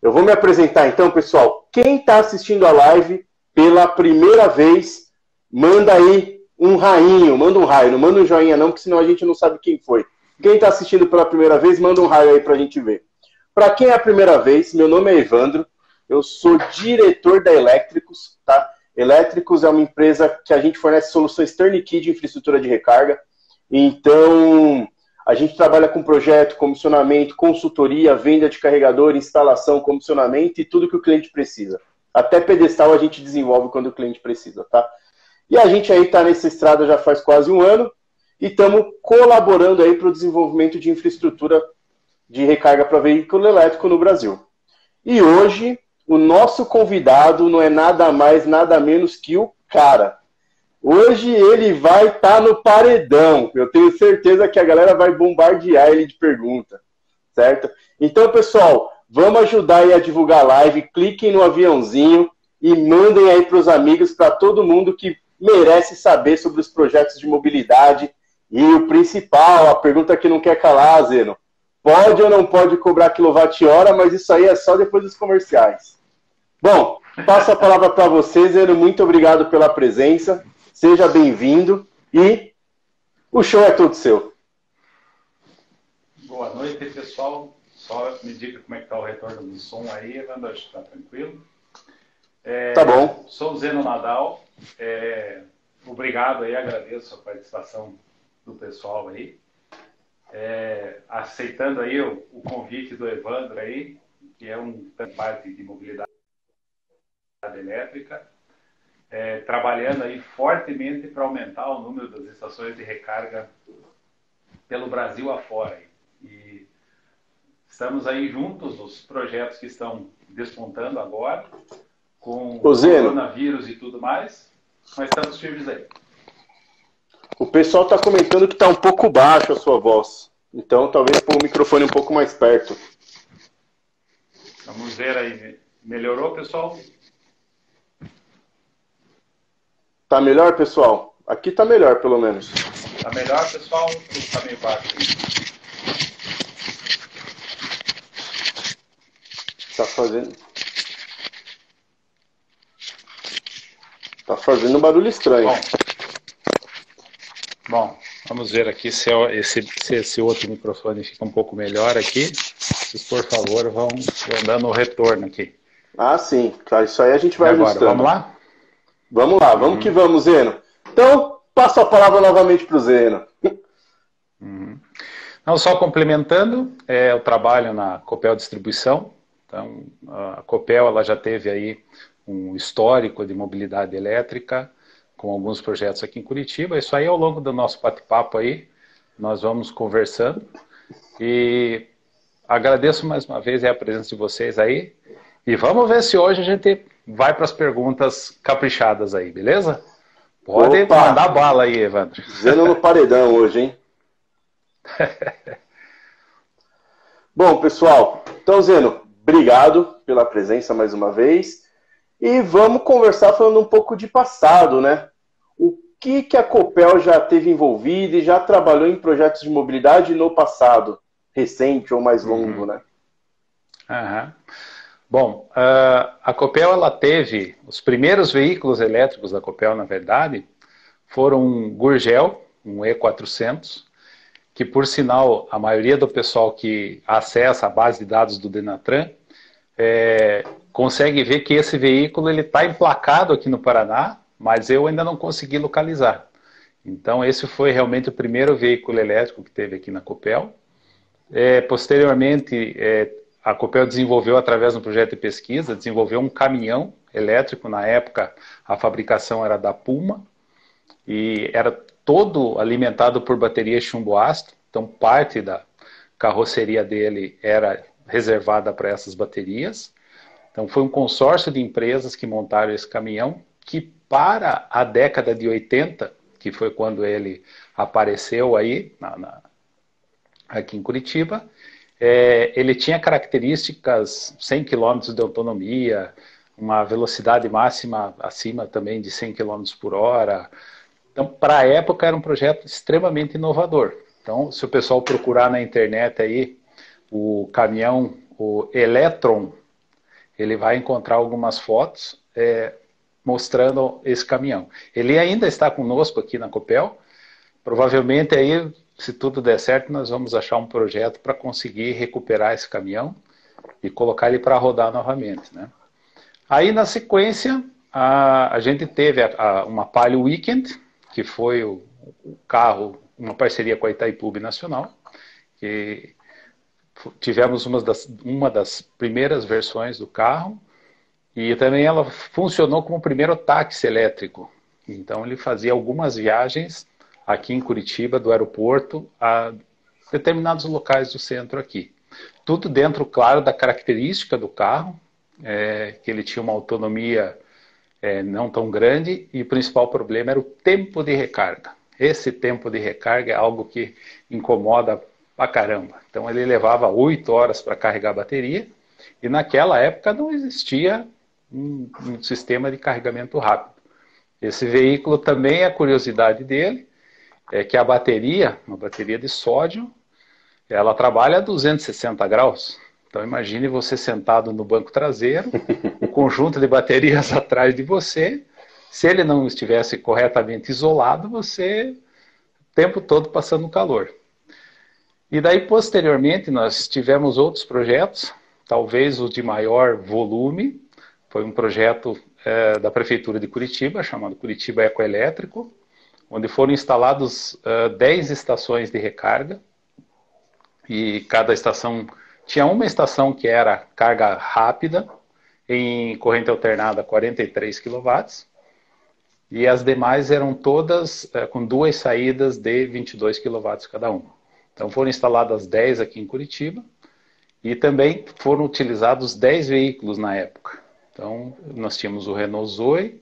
Eu vou me apresentar então, pessoal. Quem está assistindo a live pela primeira vez, manda aí um rainho, manda um raio, não manda um joinha não, porque senão a gente não sabe quem foi. Quem está assistindo pela primeira vez, manda um raio aí para a gente ver. Para quem é a primeira vez, meu nome é Evandro, eu sou diretor da Elétricos, tá? Elétricos é uma empresa que a gente fornece soluções turnkey de infraestrutura de recarga. Então, a gente trabalha com projeto, comissionamento, consultoria, venda de carregador, instalação, comissionamento e tudo que o cliente precisa. Até pedestal a gente desenvolve quando o cliente precisa, tá? E a gente aí está nessa estrada já faz quase um ano e estamos colaborando aí para o desenvolvimento de infraestrutura de recarga para veículo elétrico no Brasil. E hoje, o nosso convidado não é nada mais, nada menos que o cara. Hoje ele vai estar no paredão. Eu tenho certeza que a galera vai bombardear ele de pergunta, certo? Então, pessoal, vamos ajudar aí a divulgar a live. Cliquem no aviãozinho e mandem aí para os amigos, para todo mundo que merece saber sobre os projetos de mobilidade. E o principal, a pergunta que não quer calar, Zeno. Pode ou não pode cobrar quilowatt-hora, mas isso aí é só depois dos comerciais. Bom, passo a palavra para você, Zeno. Muito obrigado pela presença. Seja bem-vindo e o show é todo seu. Boa noite, pessoal. Só me diga como é que está o retorno do som aí, Evandro, acho que está tranquilo. Tá bom. Sou o Zeno Nadal. Obrigado aí, agradeço a participação do pessoal aí. Aceitando aí o convite do Evandro aí, que é parte de mobilidade elétrica. Trabalhando aí fortemente para aumentar o número das estações de recarga pelo Brasil afora. E estamos aí juntos nos projetos que estão despontando agora, com o coronavírus e tudo mais, mas estamos firmes aí. O pessoal está comentando que está um pouco baixo a sua voz, então talvez pôr o microfone um pouco mais perto. Vamos ver aí. Melhorou, pessoal? Tá melhor, pessoal? Aqui tá melhor, pelo menos. Tá melhor, pessoal? Ou tá meio baixo aí? Tá fazendo um barulho estranho. Bom, vamos ver aqui se esse outro microfone fica um pouco melhor aqui. Vocês, por favor, vão dando o retorno aqui. Ah, sim. Isso aí a gente vai ajustando. Vamos lá? Vamos lá, vamos que vamos, Zeno. Então, passo a palavra novamente para o Zeno. Não, só complementando, eu trabalho na Copel Distribuição. Então, a Copel ela já teve aí um histórico de mobilidade elétrica, com alguns projetos aqui em Curitiba. Isso aí, ao longo do nosso bate-papo aí, nós vamos conversando. E agradeço mais uma vez a presença de vocês aí. E vamos ver se hoje a gente vai para as perguntas caprichadas aí, beleza? Pode mandar bala aí, Evandro. Zeno no paredão hoje, hein? Bom, pessoal, então, Zeno, obrigado pela presença mais uma vez. E vamos conversar falando um pouco de passado, né? O que a Copel já teve envolvida e já trabalhou em projetos de mobilidade no passado, recente ou mais longo, né? Bom, a Copel ela teve, os primeiros veículos elétricos da Copel, na verdade, foram um Gurgel, um E400, que por sinal, a maioria do pessoal que acessa a base de dados do Denatran, consegue ver que esse veículo está emplacado aqui no Paraná, mas eu ainda não consegui localizar. Então esse foi realmente o primeiro veículo elétrico que teve aqui na Copel. Posteriormente, a Copel desenvolveu, através de um projeto de pesquisa, desenvolveu um caminhão elétrico. Na época, a fabricação era da Puma e era todo alimentado por bateria chumbo-ácido. Então, parte da carroceria dele era reservada para essas baterias. Então, foi um consórcio de empresas que montaram esse caminhão, que para a década de 80, que foi quando ele apareceu aí, aqui em Curitiba, ele tinha características 100 km de autonomia, uma velocidade máxima acima também de 100 km por hora. Então, para a época, era um projeto extremamente inovador. Então, se o pessoal procurar na internet aí, o caminhão, o Electron, ele vai encontrar algumas fotos mostrando esse caminhão. Ele ainda está conosco aqui na Copel. Provavelmente aí, se tudo der certo, nós vamos achar um projeto para conseguir recuperar esse caminhão e colocar ele para rodar novamente, né? Aí, na sequência, a gente teve uma Palio Weekend, que foi o carro, uma parceria com a Itaipu Nacional, que tivemos uma das primeiras versões do carro, e também ela funcionou como o primeiro táxi elétrico. Então, ele fazia algumas viagens aqui em Curitiba, do aeroporto, a determinados locais do centro aqui. Tudo dentro, claro, da característica do carro, que ele tinha uma autonomia não tão grande, e o principal problema era o tempo de recarga. Esse tempo de recarga é algo que incomoda pra caramba. Então ele levava 8 horas para carregar a bateria, e naquela época não existia um sistema de carregamento rápido. Esse veículo também, a curiosidade dele é que a bateria, uma bateria de sódio, ela trabalha a 260 graus. Então imagine você sentado no banco traseiro, o conjunto de baterias atrás de você. Se ele não estivesse corretamente isolado, você o tempo todo passando calor. E daí, posteriormente, nós tivemos outros projetos, talvez o de maior volume. Foi um projeto da Prefeitura de Curitiba, chamado Curitiba Ecoelétrico, onde foram instalados 10 estações de recarga, e cada estação tinha uma estação que era carga rápida, em corrente alternada 43 kW, e as demais eram todas com 2 saídas de 22 kW cada uma. Então foram instaladas 10 aqui em Curitiba, e também foram utilizados 10 veículos na época. Então nós tínhamos o Renault Zoe,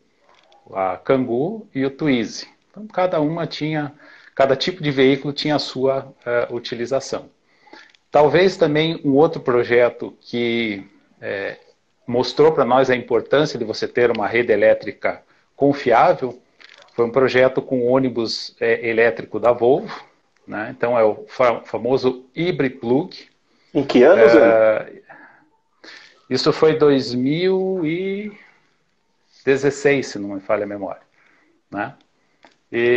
a Kangoo e o Twizy. Então cada tipo de veículo tinha a sua utilização. Talvez também um outro projeto que mostrou para nós a importância de você ter uma rede elétrica confiável foi um projeto com ônibus elétrico da Volvo, né? Então é o famoso Hybrid Plug. Em que anos, Isso foi 2016, se não me falha a memória, né?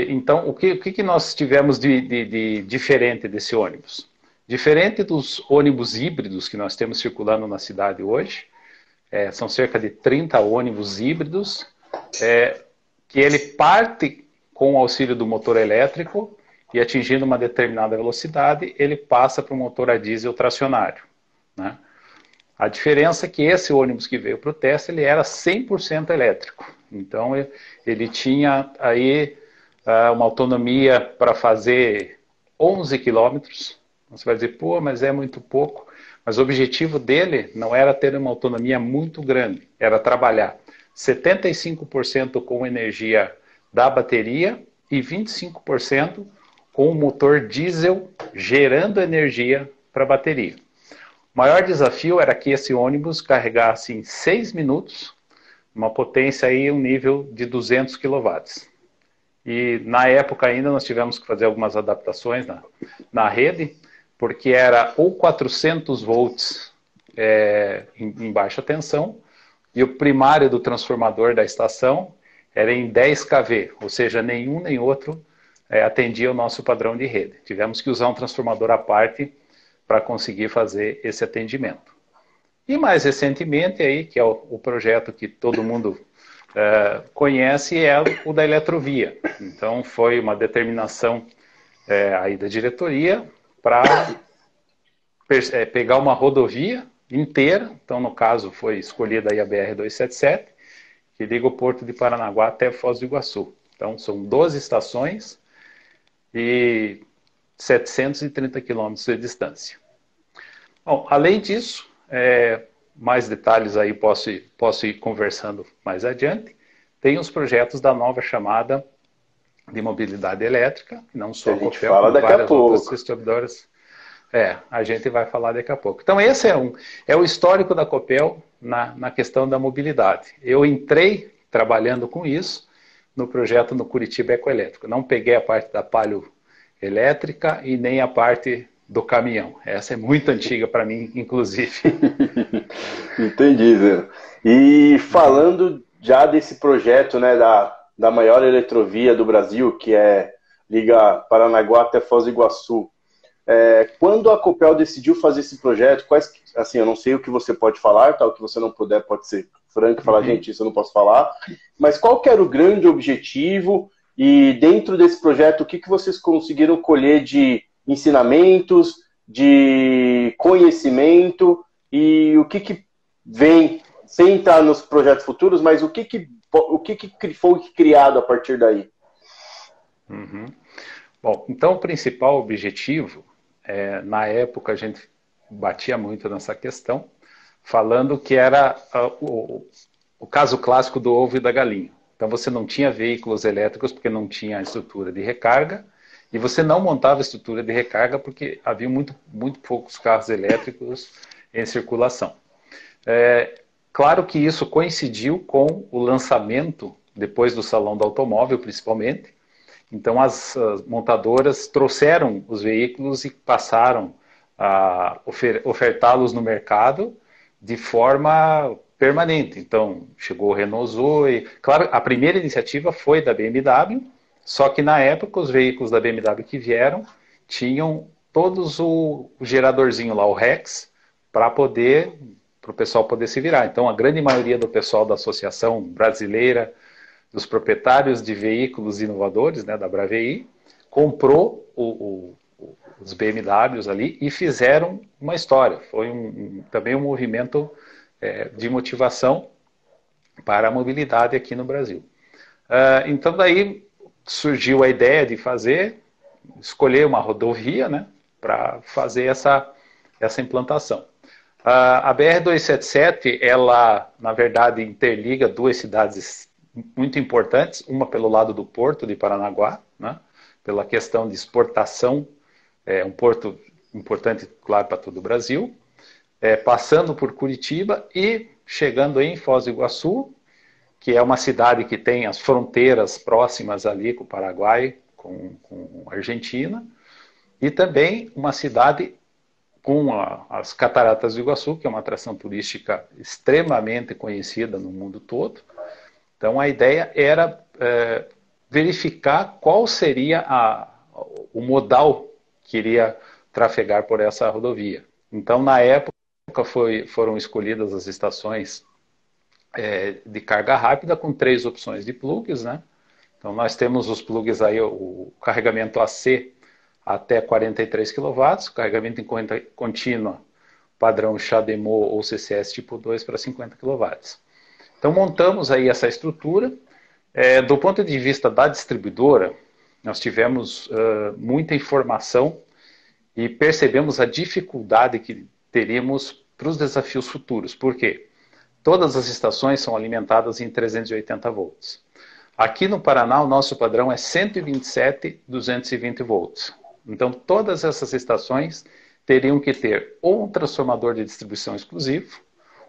Então, o que nós tivemos de diferente desse ônibus? Diferente dos ônibus híbridos que nós temos circulando na cidade hoje, são cerca de 30 ônibus híbridos, que ele parte com o auxílio do motor elétrico, e atingindo uma determinada velocidade, ele passa para o motor a diesel tracionário, né? A diferença é que esse ônibus que veio para o teste, ele era 100% elétrico. Então, ele tinha aí uma autonomia para fazer 11 quilômetros. Você vai dizer, pô, mas é muito pouco. Mas o objetivo dele não era ter uma autonomia muito grande, era trabalhar 75% com energia da bateria e 25% com o motor diesel gerando energia para a bateria. O maior desafio era que esse ônibus carregasse em 6 minutos uma potência aí, um nível de 200 kW. E na época ainda nós tivemos que fazer algumas adaptações na rede, porque era ou 400 volts em baixa tensão, e o primário do transformador da estação era em 10 kV, ou seja, nenhum nem outro atendia o nosso padrão de rede. Tivemos que usar um transformador à parte para conseguir fazer esse atendimento. E mais recentemente, aí, que é o projeto que todo mundo conhece, é o da Eletrovia. Então foi uma determinação aí da diretoria para pegar uma rodovia inteira. Então, no caso, foi escolhida aí a BR-277, que liga o Porto de Paranaguá até Foz do Iguaçu. Então, são 12 estações e 730 quilômetros de distância. Bom, além disso, mais detalhes aí posso ir conversando mais adiante. Tem os projetos da nova chamada de mobilidade elétrica, não só a Copel, como várias outras distribuidoras. A gente vai falar daqui a pouco. Então esse é o histórico da Copel na questão da mobilidade. Eu entrei trabalhando com isso no projeto no Curitiba Ecoelétrico. Não peguei a parte da Palio elétrica e nem a parte do caminhão. Essa é muito antiga para mim, inclusive. Entendi, Zé. E falando já desse projeto, né, da maior eletrovia do Brasil, que liga Paranaguá até Foz do Iguaçu, quando a Copel decidiu fazer esse projeto, assim, eu não sei o que você pode falar, tá? O que você não puder pode ser franco e falar, gente, isso eu não posso falar, mas qual que era o grande objetivo e dentro desse projeto, o que vocês conseguiram colher de ensinamentos, de conhecimento e o que vem, sem entrar nos projetos futuros, mas o que foi criado a partir daí? Bom, então o principal objetivo, na época a gente batia muito nessa questão, falando que era o caso clássico do ovo e da galinha. Então você não tinha veículos elétricos porque não tinha estrutura de recarga, e você não montava estrutura de recarga porque havia muito poucos carros elétricos em circulação. Claro que isso coincidiu com o lançamento, depois do Salão do Automóvel principalmente. Então as montadoras trouxeram os veículos e passaram a ofertá-los no mercado de forma permanente. Então chegou o Renault Zoe. Claro, a primeira iniciativa foi da BMW, só que na época os veículos da BMW que vieram tinham todos o geradorzinho lá, o Rex, para o pessoal poder se virar. Então a grande maioria do pessoal da Associação Brasileira dos Proprietários de Veículos Inovadores, né, da BRAVEI, comprou os BMWs ali e fizeram uma história. Foi também um movimento de motivação para a mobilidade aqui no Brasil. Então daí surgiu a ideia de escolher uma rodovia, né, para fazer essa implantação. A BR-277, ela, na verdade, interliga duas cidades muito importantes, uma pelo lado do porto de Paranaguá, né, pela questão de exportação, um porto importante, claro, para todo o Brasil, passando por Curitiba e chegando em Foz do Iguaçu, que é uma cidade que tem as fronteiras próximas ali com o Paraguai, com a Argentina, e também uma cidade com as Cataratas do Iguaçu, que é uma atração turística extremamente conhecida no mundo todo. Então a ideia era verificar qual seria o modal que iria trafegar por essa rodovia. Então na época foram escolhidas as estações de carga rápida com 3 opções de plugs, né? Então nós temos os plugs aí, o carregamento AC até 43 kW, o carregamento em corrente contínua padrão CHAdeMO ou CCS tipo 2 para 50 kW. Então montamos aí essa estrutura. Do ponto de vista da distribuidora, nós tivemos muita informação e percebemos a dificuldade que teríamos para os desafios futuros. Por quê? Todas as estações são alimentadas em 380 volts. Aqui no Paraná, o nosso padrão é 127, 220 volts. Então, todas essas estações teriam que ter ou um transformador de distribuição exclusivo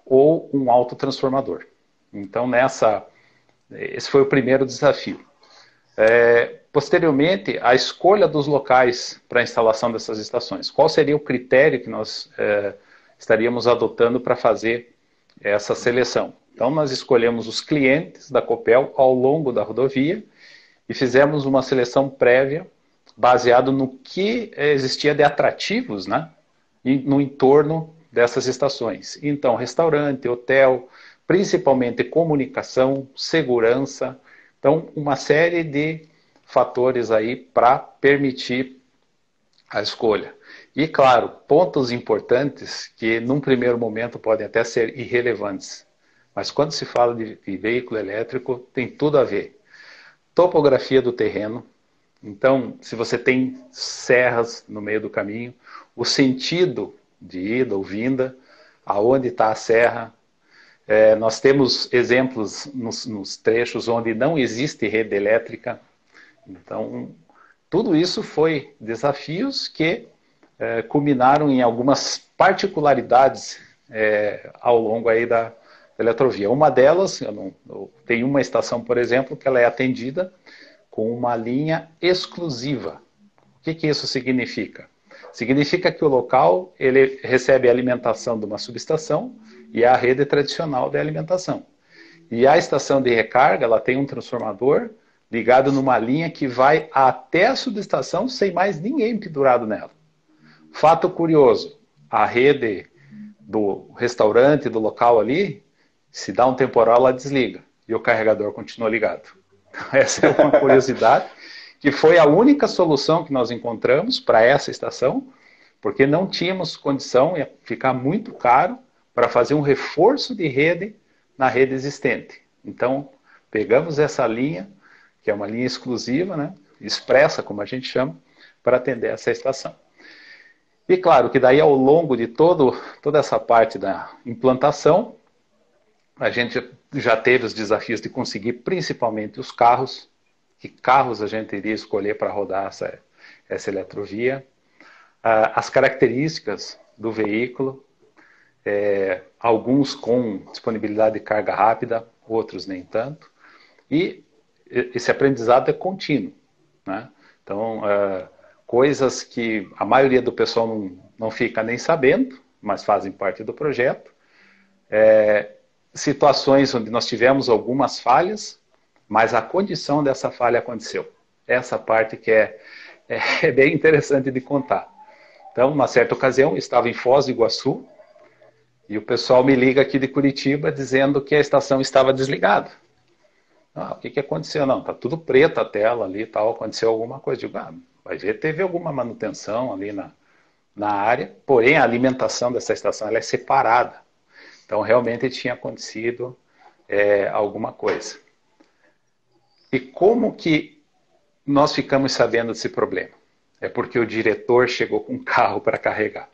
ou um autotransformador. Então, esse foi o primeiro desafio. Posteriormente, a escolha dos locais para a instalação dessas estações. Qual seria o critério que nós estaríamos adotando para fazer essa seleção? Então, nós escolhemos os clientes da Copel ao longo da rodovia e fizemos uma seleção prévia baseado no que existia de atrativos, né, no entorno dessas estações. Então, restaurante, hotel, principalmente comunicação, segurança. Então, uma série de fatores aí para permitir a escolha. E, claro, pontos importantes que, num primeiro momento, podem até ser irrelevantes. Mas quando se fala de veículo elétrico, tem tudo a ver. Topografia do terreno. Então, se você tem serras no meio do caminho, o sentido de ida ou vinda, aonde está a serra. Nós temos exemplos nos trechos onde não existe rede elétrica. Então, tudo isso foi desafios que culminaram em algumas particularidades ao longo aí da eletrovia. Uma delas, tem uma estação, por exemplo, que ela é atendida com uma linha exclusiva. O que isso significa? Significa que o local ele recebe a alimentação de uma subestação e a rede tradicional de alimentação. E a estação de recarga, ela tem um transformador ligado numa linha que vai até a subestação sem mais ninguém pendurado nela. Fato curioso, a rede do restaurante, do local ali, se dá um temporal, ela desliga e o carregador continua ligado. Essa é uma curiosidade, que foi a única solução que nós encontramos para essa estação, porque não tínhamos condição, ia ficar muito caro para fazer um reforço de rede na rede existente. Então, pegamos essa linha, que é uma linha exclusiva, né, expressa, como a gente chama, para atender essa estação. E claro que daí ao longo de toda essa parte da implantação, a gente já teve os desafios de conseguir principalmente os carros, que carros a gente iria escolher para rodar essa eletrovia, as características do veículo, alguns com disponibilidade de carga rápida, outros nem tanto, e esse aprendizado é contínuo, né? Então, coisas que a maioria do pessoal não fica nem sabendo, mas fazem parte do projeto, situações onde nós tivemos algumas falhas, mas a condição dessa falha aconteceu. Essa parte que é bem interessante de contar. Então, numa certa ocasião, eu estava em Foz do Iguaçu, e o pessoal me liga aqui de Curitiba dizendo que a estação estava desligada. O que aconteceu? Não, está tudo preto a tela ali e tal, aconteceu alguma coisa. Eu digo, vai ver, teve alguma manutenção ali na área, porém a alimentação dessa estação ela é separada. Então, realmente tinha acontecido alguma coisa. E como que nós ficamos sabendo desse problema? É porque o diretor chegou com um carro para carregar.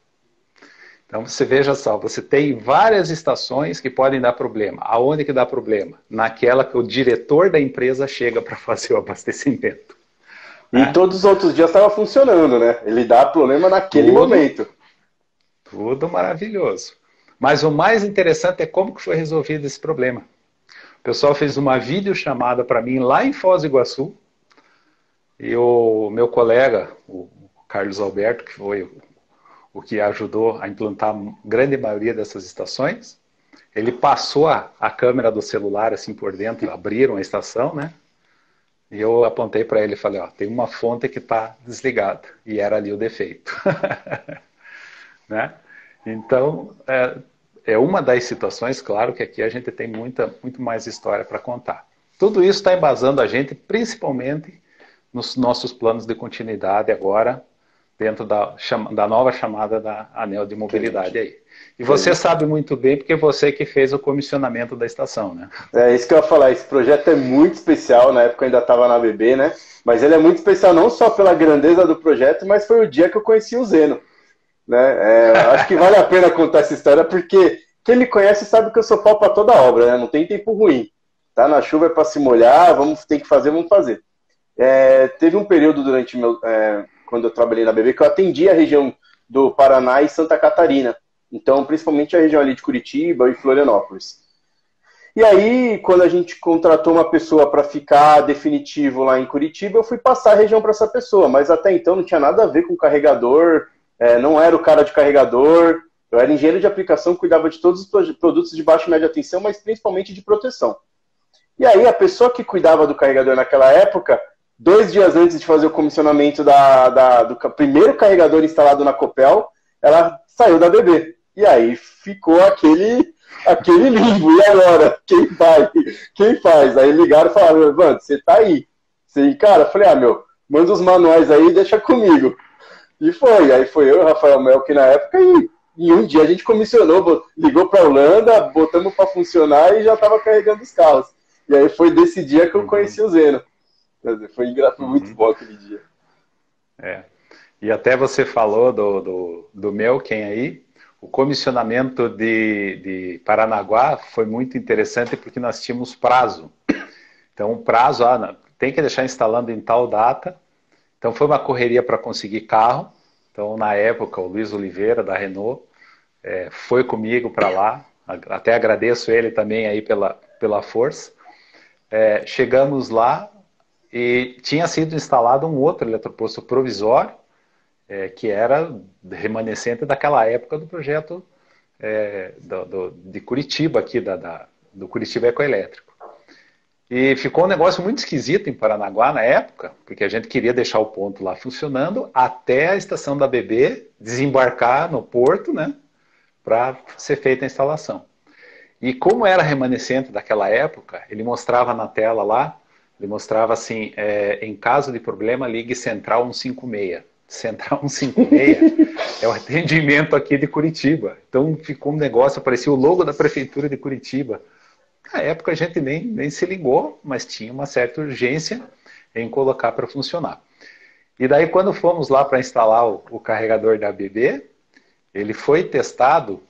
Então, você veja só, você tem várias estações que podem dar problema. Aonde que dá problema? Naquela que o diretor da empresa chega para fazer o abastecimento. E todos os outros dias estava funcionando, né? Ele dá problema naquele momento. Tudo maravilhoso. Mas o mais interessante é como que foi resolvido esse problema. O pessoal fez uma videochamada para mim lá em Foz do Iguaçu. E o meu colega, o Carlos Alberto, que foi o que ajudou a implantar a grande maioria dessas estações, ele passou a câmera do celular assim por dentro, abriram a estação, né? E eu apontei para ele e falei, tem uma fonte que está desligada. E era ali o defeito. Né? Então, é uma das situações, claro que aqui a gente tem muito mais história para contar. Tudo isso está embasando a gente, principalmente nos nossos planos de continuidade agora, dentro da nova chamada da Anel de Mobilidade aí. E você sabe muito bem, porque você que fez o comissionamento da estação, né? É isso que eu ia falar, esse projeto é muito especial, na época eu ainda estava na ABB, né? Mas ele é muito especial não só pela grandeza do projeto, mas foi o dia que eu conheci o Zeno. Né? Acho que vale a pena contar essa história, porque quem me conhece sabe que eu sou pau para toda obra, né? Não tem tempo ruim. Tá na chuva é para se molhar, tem que fazer, vamos fazer. Teve um período durante quando eu trabalhei na ABB que eu atendi a região do Paraná e Santa Catarina. Então, principalmente a região ali de Curitiba e Florianópolis. E aí, quando a gente contratou uma pessoa para ficar definitivo lá em Curitiba, eu fui passar a região para essa pessoa, mas até então não tinha nada a ver com carregador, não era o cara de carregador, eu era engenheiro de aplicação, cuidava de todos os produtos de baixa e média tensão, mas principalmente de proteção. E aí, a pessoa que cuidava do carregador naquela época, 2 dias antes de fazer o comissionamento do primeiro carregador instalado na Copel, ela saiu da ABB. E aí ficou aquele limbo. E agora? Quem vai? Quem faz? Aí ligaram e falaram, Evandro, você tá aí. Cara, eu falei, manda os manuais aí e deixa comigo. E foi. Aí foi eu e o Rafael Melk na época e um dia a gente comissionou, ligou pra Holanda, botamos pra funcionar e já tava carregando os carros. E aí foi desse dia que eu conheci o Zeno. Foi muito bom aquele dia. E até você falou do Melken aí. O comissionamento de Paranaguá foi muito interessante porque nós tínhamos prazo. Então, o prazo, tem que deixar instalando em tal data. Então, foi uma correria para conseguir carro. Então, na época, o Luiz Oliveira, da Renault, foi comigo para lá. Até agradeço ele também aí pela força. Chegamos lá e tinha sido instalado um outro eletroposto provisório que era remanescente daquela época do projeto de Curitiba, aqui do Curitiba Ecoelétrico. E ficou um negócio muito esquisito em Paranaguá na época, porque a gente queria deixar o ponto lá funcionando até a estação da BB desembarcar no porto, né, para ser feita a instalação. E como era remanescente daquela época, ele mostrava na tela lá, ele mostrava assim, em caso de problema, ligue Central 156. Central 156 é o atendimento aqui de Curitiba. Então ficou um negócio, aparecia o logo da Prefeitura de Curitiba. Na época a gente nem se ligou, mas tinha uma certa urgência em colocar para funcionar. E daí quando fomos lá para instalar o carregador da ABB, ele foi testado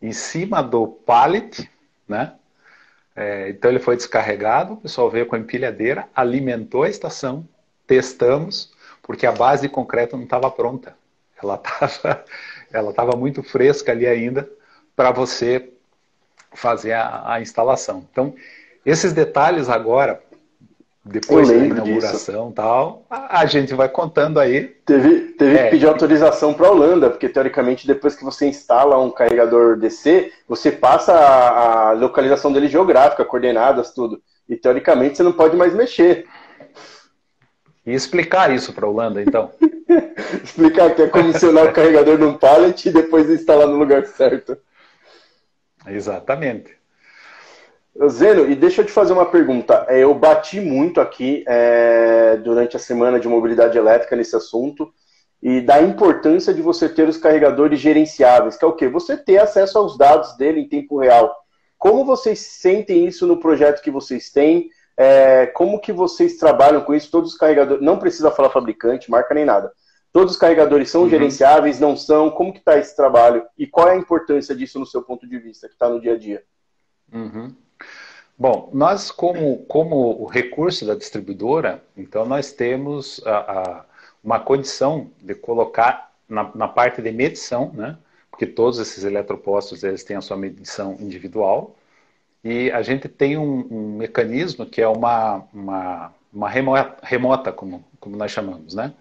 em cima do pallet, né? Então ele foi descarregado, o pessoal veio com a empilhadeira, alimentou a estação, testamos, porque a base de concreto não estava pronta. Ela tava muito fresca ali ainda para você fazer a instalação. Então, esses detalhes agora, depois da inauguração e tal, a gente vai contando aí. Teve que pedir autorização para a Holanda, porque teoricamente depois que você instala um carregador DC, você passa a localização dele geográfica, coordenadas, tudo. E teoricamente você não pode mais mexer. E explicar isso para a Holanda, então. Explicar que é comissionar o carregador num pallet e depois instalar no lugar certo. Exatamente. Zeno, e deixa eu te fazer uma pergunta. Eu bati muito aqui durante a semana de mobilidade elétrica nesse assunto e da importância de você ter os carregadores gerenciáveis, que é o quê? Você ter acesso aos dados dele em tempo real. Como vocês sentem isso no projeto que vocês têm? Como que vocês trabalham com isso? Todos os carregadores, não precisa falar fabricante, marca nem nada. Todos os carregadores são gerenciáveis, não são? Como que está esse trabalho? E qual é a importância disso no seu ponto de vista, que está no dia a dia? Bom, nós como o recurso da distribuidora, então nós temos uma condição de colocar na parte de medição, né? Porque todos esses eletropostos eles têm a sua medição individual, e a gente tem um mecanismo que é uma remota, como nós chamamos, né?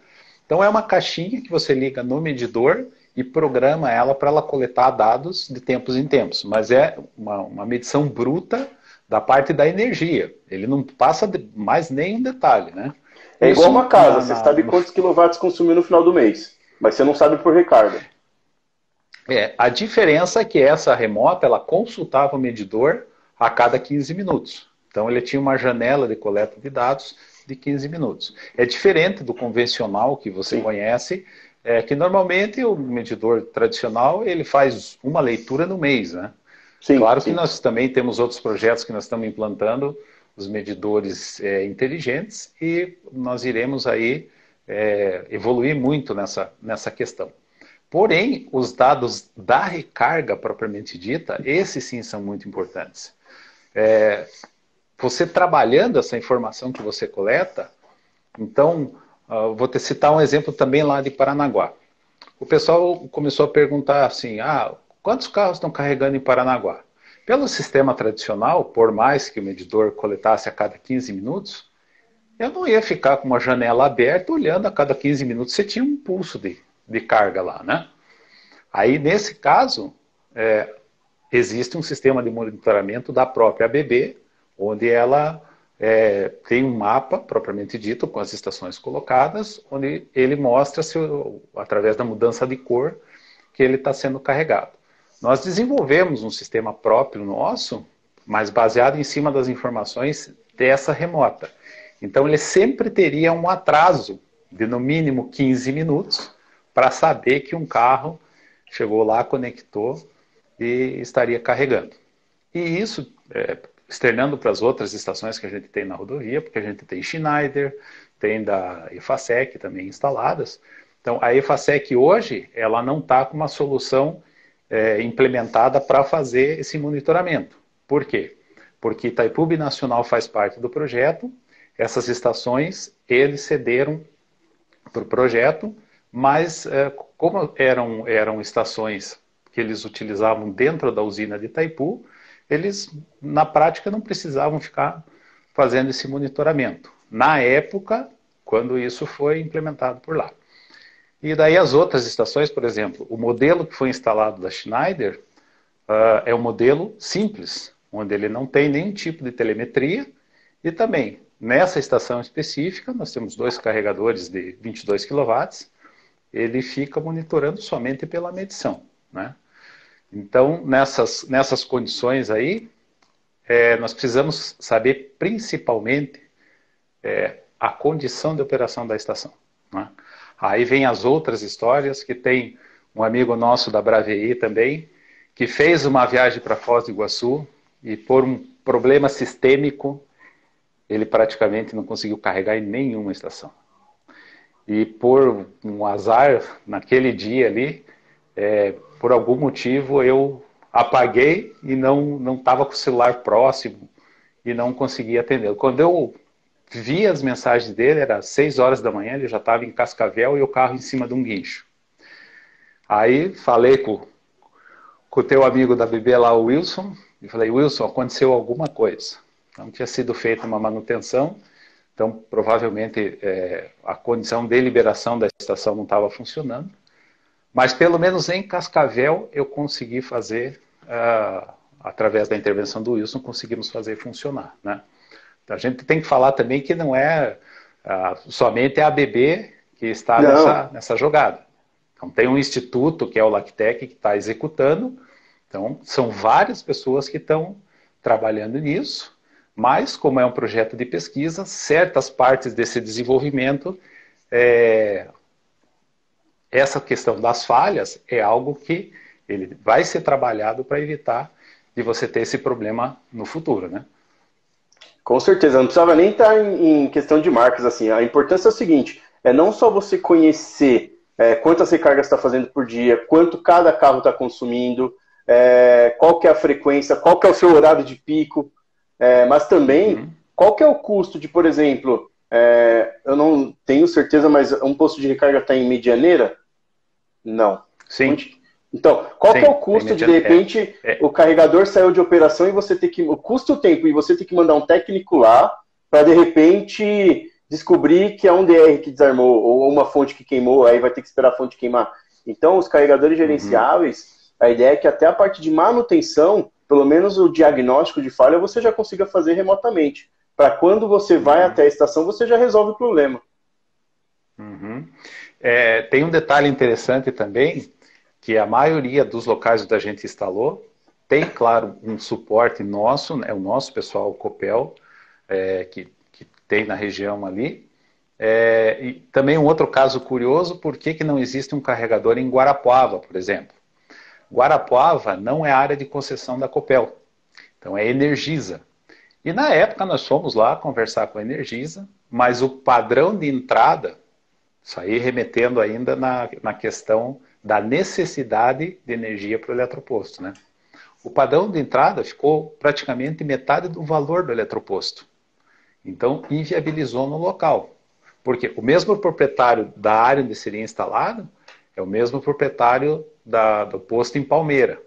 Então é uma caixinha que você liga no medidor e programa ela para ela coletar dados de tempos em tempos, mas é uma medição bruta da parte da energia. Ele não passa mais nenhum detalhe, né? É igual uma casa, você sabe quantos quilowatts consumiu no final do mês, mas você não sabe por recarga. A diferença é que essa remota, ela consultava o medidor a cada 15 minutos. Então ele tinha uma janela de coleta de dados de 15 minutos. É diferente do convencional que você conhece, que normalmente o medidor tradicional ele faz uma leitura no mês, né? Claro que nós também temos outros projetos que nós estamos implantando, os medidores inteligentes, e nós iremos aí evoluir muito nessa questão. Porém, os dados da recarga propriamente dita, esses sim são muito importantes. Você trabalhando essa informação que você coleta, então, vou te citar um exemplo também lá de Paranaguá. O pessoal começou a perguntar assim, quantos carros estão carregando em Paranaguá? Pelo sistema tradicional, por mais que o medidor coletasse a cada 15 minutos, eu não ia ficar com uma janela aberta olhando a cada 15 minutos, você tinha um pulso de carga lá, né? Aí, nesse caso, existe um sistema de monitoramento da própria ABB, onde ela tem um mapa, propriamente dito, com as estações colocadas, onde ele mostra, através da mudança de cor, que ele está sendo carregado. Nós desenvolvemos um sistema próprio nosso, mas baseado em cima das informações dessa remota. Então ele sempre teria um atraso de no mínimo 15 minutos para saber que um carro chegou lá, conectou e estaria carregando. E isso, externando para as outras estações que a gente tem na rodovia, porque a gente tem Schneider, tem da EFASEC também instaladas. Então a EFASEC hoje, ela não está com uma solução implementada para fazer esse monitoramento. Por quê? Porque Itaipu Binacional faz parte do projeto, essas estações, eles cederam para o projeto, mas como eram estações que eles utilizavam dentro da usina de Itaipu, eles, na prática, não precisavam ficar fazendo esse monitoramento. Na época, quando isso foi implementado por lá. E daí as outras estações, por exemplo, o modelo que foi instalado da Schneider é um modelo simples, onde ele não tem nenhum tipo de telemetria e também, nessa estação específica, nós temos 2 carregadores de 22 kW, ele fica monitorando somente pela medição, né? Então, nessas condições aí, nós precisamos saber principalmente a condição de operação da estação, né? Aí vem as outras histórias, que tem um amigo nosso da Braveí também, que fez uma viagem para Foz do Iguaçu e por um problema sistêmico, ele praticamente não conseguiu carregar em nenhuma estação. E por um azar, naquele dia ali, por algum motivo eu apaguei e não estava com o celular próximo e não conseguia atender. Quando eu vi as mensagens dele, era 6 horas da manhã, ele já estava em Cascavel e o carro em cima de um guincho. Aí falei com o teu amigo da BB lá, o Wilson, e falei, Wilson, aconteceu alguma coisa. Então tinha sido feita uma manutenção, então provavelmente a condição de liberação da estação não estava funcionando, mas pelo menos em Cascavel eu consegui fazer, através da intervenção do Wilson, conseguimos fazer funcionar, né? Então, a gente tem que falar também que não é somente a ABB que está nessa jogada. Então, tem um instituto, que é o Lactec, que está executando. Então, são várias pessoas que estão trabalhando nisso, mas, como é um projeto de pesquisa, certas partes desse desenvolvimento, essa questão das falhas é algo que ele vai ser trabalhado para evitar de você ter esse problema no futuro, né? Com certeza, não precisava nem estar em questão de marcas, assim. A importância é o seguinte, não só você conhecer quantas recargas está fazendo por dia, quanto cada carro está consumindo, qual que é a frequência, qual que é o seu horário de pico, mas também qual que é o custo de, por exemplo, eu não tenho certeza, mas um posto de recarga está em Medianeira? Não. Sim. Então, qual que é o custo de repente, o carregador saiu de operação e você tem que... O custo e o tempo, e você tem que mandar um técnico lá para, de repente, descobrir que é um DR que desarmou ou uma fonte que queimou, aí vai ter que esperar a fonte queimar. Então, os carregadores gerenciáveis, a ideia é que até a parte de manutenção, pelo menos o diagnóstico de falha, você já consiga fazer remotamente. Para quando você vai até a estação, você já resolve o problema. Tem um detalhe interessante também, que a maioria dos locais onde a gente instalou tem, claro, um suporte nosso, né, o nosso pessoal, o Copel, que tem na região ali. E também um outro caso curioso, por que não existe um carregador em Guarapuava, por exemplo? Guarapuava não é área de concessão da Copel, então é Energisa. E na época nós fomos lá conversar com a Energisa, mas o padrão de entrada, isso aí remetendo ainda na questão da necessidade de energia para o eletroposto, né? O padrão de entrada ficou praticamente metade do valor do eletroposto. Então, inviabilizou no local. Porque o mesmo proprietário da área onde seria instalado é o mesmo proprietário do posto em Palmeira.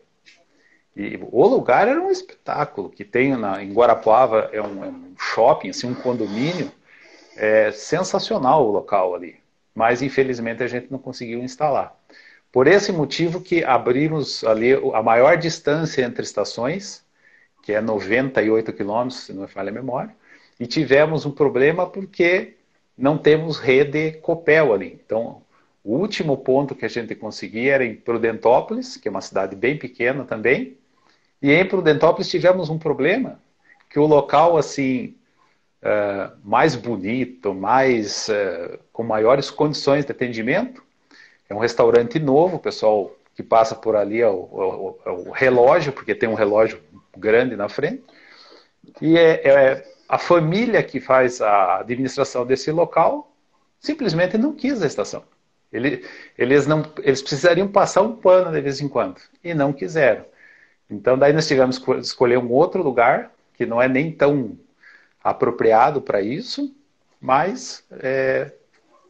E o lugar era um espetáculo, que tem em Guarapuava, é um shopping, assim, um condomínio, sensacional o local ali. Mas, infelizmente, a gente não conseguiu instalar. Por esse motivo que abrimos ali a maior distância entre estações, que é 98 quilômetros, se não me falha a memória, e tivemos um problema porque não temos rede Copel ali. Então, o último ponto que a gente conseguia era em Prudentópolis, que é uma cidade bem pequena também, e em Prudentópolis tivemos um problema, que o local, assim, mais bonito, com maiores condições de atendimento, é um restaurante novo, o pessoal que passa por ali é o relógio, porque tem um relógio grande na frente, e a família que faz a administração desse local simplesmente não quis a estação. Eles precisariam passar um pano de vez em quando, e não quiseram. Então daí nós tivemos que escolher um outro lugar, que não é nem tão apropriado para isso, mas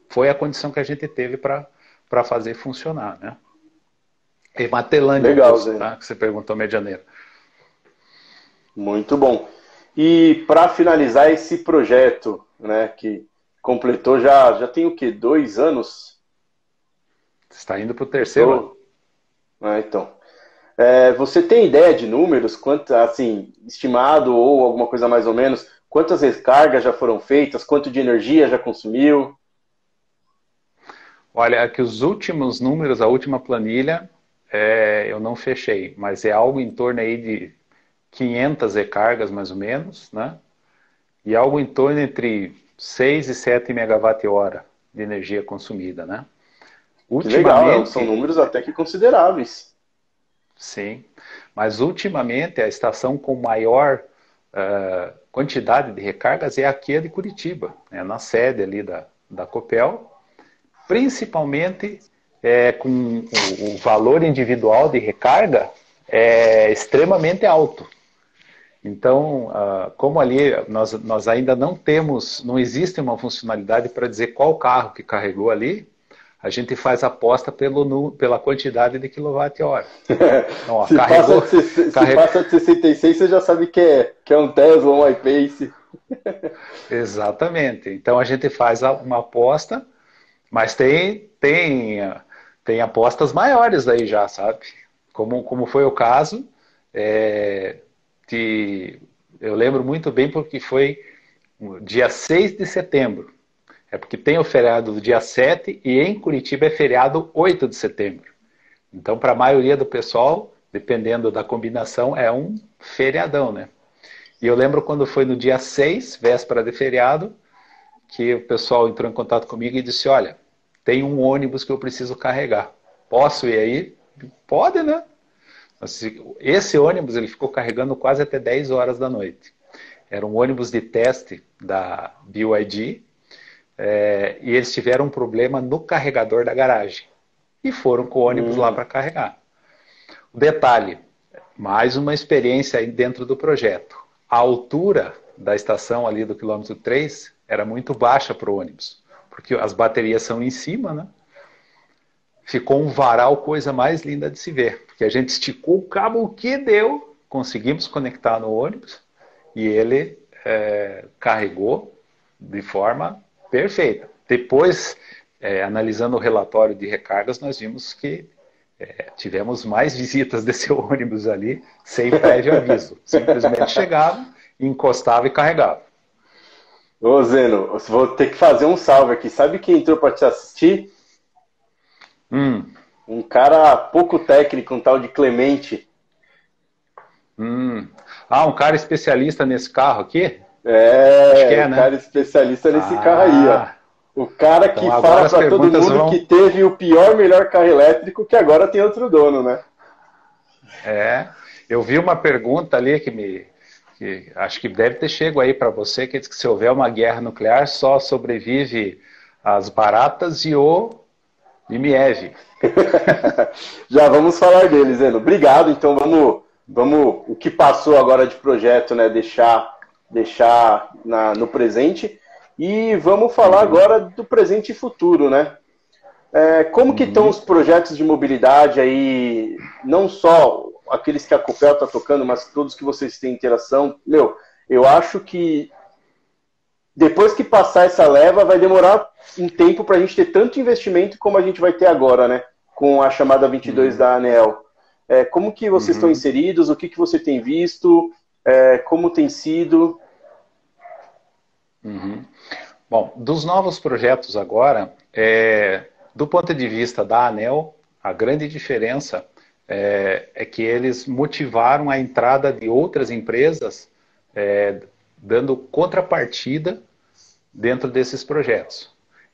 foi a condição que a gente teve para fazer funcionar, né? E Matelândia, legal, tá? Que você perguntou, Medianeira. Muito bom. E para finalizar esse projeto, né, que completou já tem o quê? 2 anos? Está indo para o terceiro ano. Então. Você tem ideia de números, quanto, assim, estimado ou alguma coisa mais ou menos, quantas recargas já foram feitas, quanto de energia já consumiu? Olha, que os últimos números, a última planilha, eu não fechei, mas é algo em torno aí de 500 recargas, mais ou menos, né? E algo em torno entre 6 e 7 megawatt-hora de energia consumida, né? Que legal, Ultimamente, são números até que consideráveis. sim, mas ultimamente a estação com maior quantidade de recargas é aqui a de Curitiba, né? Na sede ali da Copel, principalmente com o valor individual de recarga extremamente alto. Então, como ali nós ainda não temos, não existe uma funcionalidade para dizer qual carro que carregou ali, a gente faz aposta pela quantidade de quilowatt-hora. Então, ó, se passa de 66, você já sabe que é um Tesla, um iPace. Exatamente. Então a gente faz uma aposta, mas tem apostas maiores aí já, sabe? Como foi o caso, eu lembro muito bem porque foi dia 6 de setembro. É porque tem o feriado do dia 7 e em Curitiba é feriado 8 de setembro. Então, para a maioria do pessoal, dependendo da combinação, é um feriadão, né? E eu lembro quando foi no dia 6, véspera de feriado, que o pessoal entrou em contato comigo e disse, olha, tem um ônibus que eu preciso carregar. Posso ir aí? Pode, né? Esse ônibus ele ficou carregando quase até 10 horas da noite. Era um ônibus de teste da BYD, e eles tiveram um problema no carregador da garagem. E foram com o ônibus lá para carregar. O detalhe, mais uma experiência aí dentro do projeto. A altura da estação ali do quilômetro 3 era muito baixa para o ônibus, porque as baterias são em cima, né? Ficou um varal, coisa mais linda de se ver, porque a gente esticou o cabo, o que deu, conseguimos conectar no ônibus e ele carregou de forma perfeita. Depois, analisando o relatório de recargas, nós vimos que tivemos mais visitas desse ônibus ali, sem prévio aviso. Simplesmente chegava, encostava e carregava. Ô Zeno, vou ter que fazer um salve aqui. Sabe quem entrou para te assistir? Um cara pouco técnico, um tal de Clemente. Um cara especialista nesse carro aqui? Acho que né? Cara especialista nesse carro aí, ó. O cara que então, fala para todo mundo que teve o pior, melhor carro elétrico, que agora tem outro dono, né? Eu vi uma pergunta ali que acho que deve ter chego aí para você, que diz que se houver uma guerra nuclear, só sobrevive as baratas e o IMEV. Já vamos falar deles, Zeno. Obrigado, então vamos o que passou agora de projeto, né, deixar no presente. E vamos falar agora do presente e futuro, né? Como que estão os projetos de mobilidade aí, não só aqueles que a Copel está tocando, mas todos que vocês têm interação? Eu acho que depois que passar essa leva, vai demorar um tempo para a gente ter tanto investimento como a gente vai ter agora, né? Com a chamada 22 da ANEEL. Como que vocês estão inseridos? O que você tem visto? Como tem sido? Bom, dos novos projetos agora, do ponto de vista da ANEEL, a grande diferença é que eles motivaram a entrada de outras empresas dando contrapartida dentro desses projetos.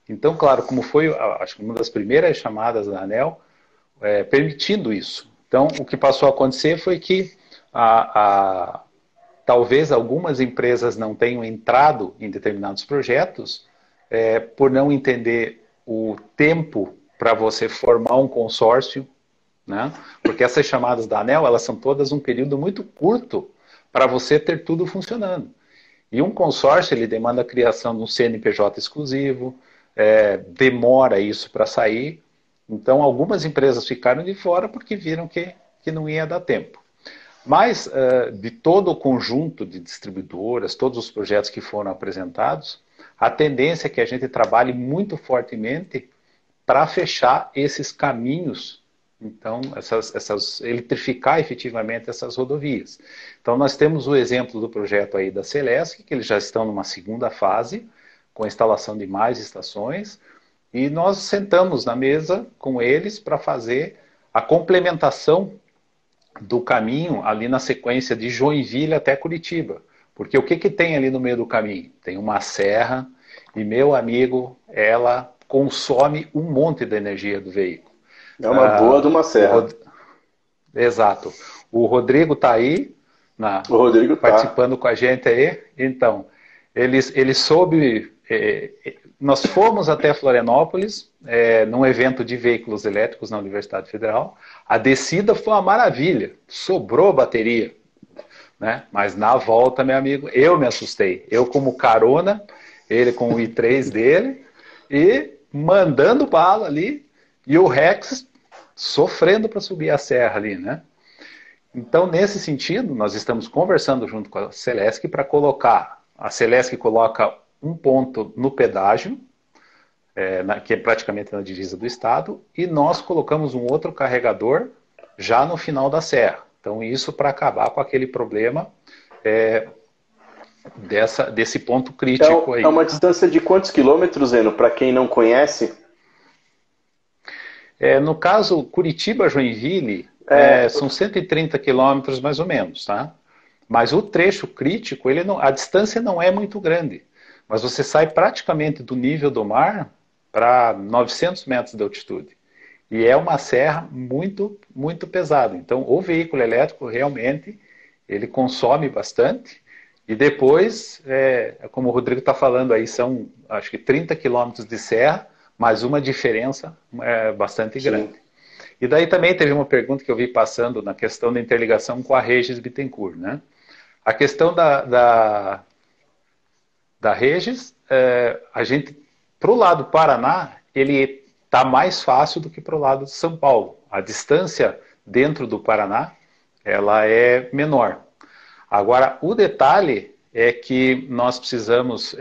Então, claro, como foi, acho que uma das primeiras chamadas da ANEEL, permitindo isso. Então, o que passou a acontecer foi que talvez algumas empresas não tenham entrado em determinados projetos por não entender o tempo para você formar um consórcio, né? Porque essas chamadas da ANEEL, elas são todas um período muito curto para você ter tudo funcionando. E um consórcio, ele demanda a criação de um CNPJ exclusivo, demora isso para sair. Então, algumas empresas ficaram de fora porque viram que não ia dar tempo. Mas, de todo o conjunto de distribuidoras, todos os projetos que foram apresentados, a tendência é que a gente trabalhe muito fortemente para fechar esses caminhos, então, eletrificar efetivamente essas rodovias. Então, nós temos o exemplo do projeto aí da Celesc, que eles já estão numa segunda fase, com a instalação de mais estações, e nós sentamos na mesa com eles para fazer a complementação do caminho ali na sequência de Joinville até Curitiba. Porque o que tem ali no meio do caminho? Tem uma serra e, meu amigo, ela consome um monte da energia do veículo. É uma boa de uma serra. Exato. O Rodrigo está aí, o Rodrigo participando com a gente aí. Então, ele soube... nós fomos até Florianópolis, num evento de veículos elétricos na Universidade Federal. A descida foi uma maravilha, sobrou bateria, né? Mas na volta, meu amigo, eu me assustei. Eu como carona, ele com o i3 dele, e mandando bala ali, e o Rex sofrendo para subir a serra ali, né? Então, nesse sentido, nós estamos conversando junto com a Celesc para colocar. A Celesc coloca um ponto no pedágio, que é praticamente na divisa do estado, e nós colocamos um outro carregador já no final da serra. Então, isso para acabar com aquele problema desse ponto crítico aí. É uma distância de quantos quilômetros, Eno, para quem não conhece? No caso, Curitiba-Joinville, são 130 quilômetros mais ou menos, tá? Mas o trecho crítico, a distância não é muito grande. Mas você sai praticamente do nível do mar para 900 metros de altitude. E é uma serra muito, muito pesada. Então, o veículo elétrico realmente, ele consome bastante. E depois, como o Rodrigo está falando aí, são acho que 30 quilômetros de serra, mas uma diferença bastante grande. Sim. E daí também teve uma pergunta que eu vi passando na questão da interligação com a Regis Bittencourt, né? A questão da Regis, a gente, para o lado do Paraná, ele está mais fácil do que para o lado de São Paulo. A distância dentro do Paraná, ela é menor. Agora, o detalhe é que nós precisamos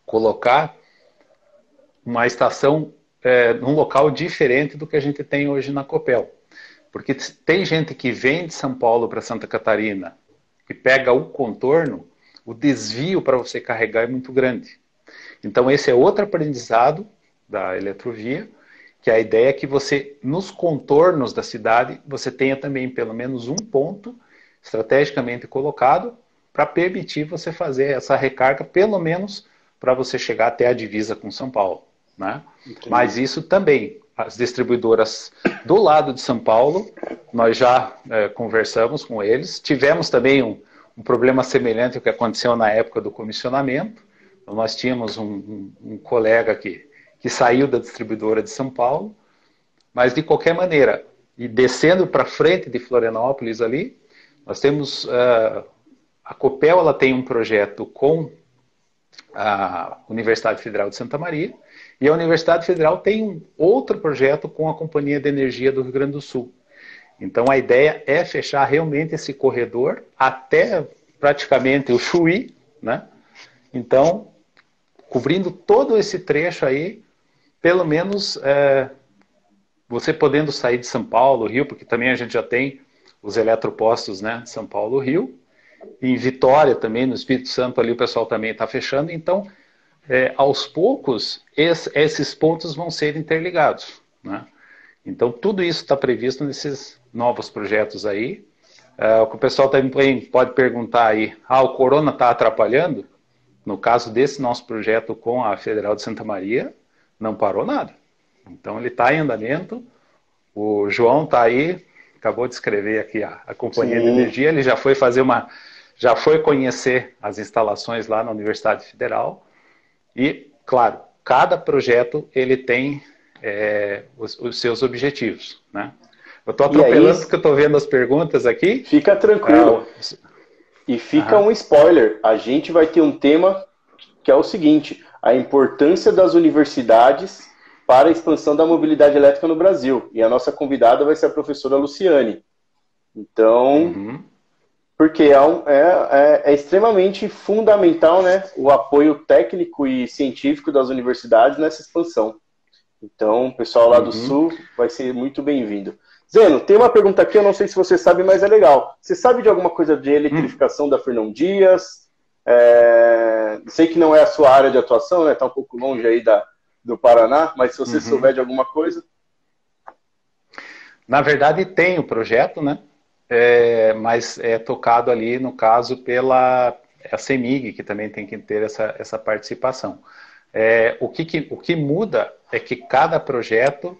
colocar uma estação num local diferente do que a gente tem hoje na Copel. Porque tem gente que vem de São Paulo para Santa Catarina e pega o contorno, o desvio para você carregar é muito grande. Então esse é outro aprendizado da Eletrovia, que a ideia é que você, nos contornos da cidade, você tenha também pelo menos um ponto estrategicamente colocado para permitir você fazer essa recarga, pelo menos para você chegar até a divisa com São Paulo, né? Mas isso também, as distribuidoras do lado de São Paulo, nós já conversamos com eles, tivemos também um problema semelhante ao que aconteceu na época do comissionamento. Então, nós tínhamos um colega que saiu da distribuidora de São Paulo, mas de qualquer maneira, e descendo para frente de Florianópolis ali, nós temos, a Copel ela tem um projeto com a Universidade Federal de Santa Maria, e a Universidade Federal tem um outro projeto com a Companhia de Energia do Rio Grande do Sul. Então a ideia é fechar realmente esse corredor até praticamente o Chuí, né? Então, cobrindo todo esse trecho aí, pelo menos você podendo sair de São Paulo, Rio, porque também a gente já tem os eletropostos, né? São Paulo, Rio. Em Vitória também, no Espírito Santo ali o pessoal também está fechando. Então, aos poucos, esses pontos vão ser interligados, né? Então, tudo isso está previsto nesses novos projetos aí. O que o pessoal também pode perguntar aí, o Corona está atrapalhando? No caso desse nosso projeto com a Federal de Santa Maria, não parou nada. Então, ele está em andamento. O João está aí, acabou de escrever aqui a Companhia de Energia, ele já foi conhecer as instalações lá na Universidade Federal. E, claro, cada projeto ele tem os seus objetivos, né? Eu estou atropelando porque eu estou vendo as perguntas aqui. Fica tranquilo. E fica um spoiler. A gente vai ter um tema que é o seguinte: a importância das universidades para a expansão da mobilidade elétrica no Brasil. E a nossa convidada vai ser a professora Luciane. Então, porque é extremamente fundamental, né, o apoio técnico e científico das universidades nessa expansão. Então, o pessoal lá do Sul vai ser muito bem-vindo. Zeno, tem uma pergunta aqui, eu não sei se você sabe, mas é legal. Você sabe de alguma coisa de eletrificação da Fernão Dias? Sei que não é a sua área de atuação, né? Está um pouco longe aí do Paraná, mas se você souber de alguma coisa... Na verdade, tem o projeto, né? Mas é tocado ali, no caso, pela CEMIG, que também tem que ter essa participação. O que muda é que cada projeto,